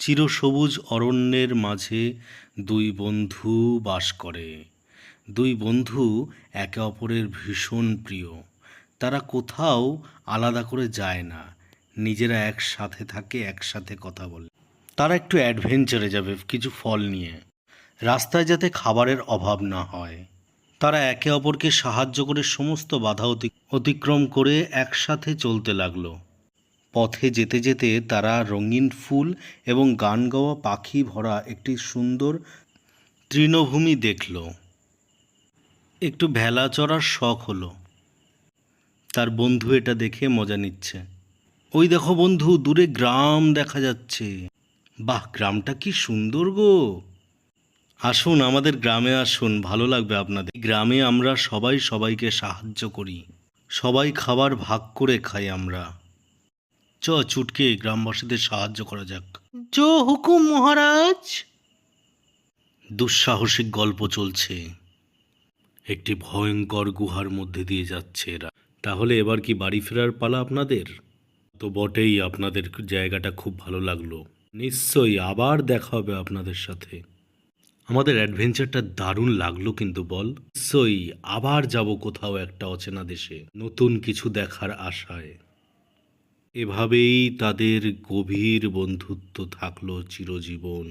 চিরসবুজ অরণ্যের মাঝে দুই বন্ধু বাস করে। দুই বন্ধু একে অপরের ভীষণ প্রিয়। তারা কোথাও আলাদা করে যায় না, নিজেরা একসাথে থাকে, একসাথে কথা বলে। তারা একটু অ্যাডভেঞ্চারে যাবে কিছু ফল নিয়ে, রাস্তায় যাতে খাবারের অভাব না হয়। তারা একে অপরকে সাহায্য করে সমস্ত বাধা অতিক্রম করে একসাথে চলতে লাগলো। পথে যেতে যেতে তারা রঙিন ফুল এবং গান গাওয়া পাখি ভরা একটি সুন্দর তৃণভূমি দেখল। একটু ভেলা চড়ার শখ হলো। তার বন্ধু এটা দেখে মজা নিচ্ছে। ওই দেখো বন্ধু, দূরে গ্রাম দেখা যাচ্ছে। বাহ, গ্রামটা কি সুন্দর গো! আসুন আমাদের গ্রামে আসুন, ভালো লাগবে আপনাদের। গ্রামে আমরা সবাই সবাইকে সাহায্য করি, সবাই খাবার ভাগ করে খাই আমরা। চুটকে গ্রামবাসীদের সাহায্য করা যাক। জো হুকুম মহারাজ। দুঃসাহসিক গল্প চলছে। একটি ভয়ঙ্কর গুহার মধ্যে দিয়ে যাচ্ছে এরা। তাহলে এবার কি বাড়ি ফেরার পালা আপনাদের? তো বটেই, আপনাদের জায়গাটা খুব ভালো লাগলো। নিশ্চয়ই আবার দেখা হবে আপনাদের সাথে। আমাদের অ্যাডভেঞ্চারটা দারুণ লাগলো কিন্তু বল। নিশ্চয়ই আবার যাব কোথাও একটা অচেনা দেশে, নতুন কিছু দেখার আশায়। এভাবেই তাদের গভীর বন্ধুত্ব থাকলো চিরজীবন।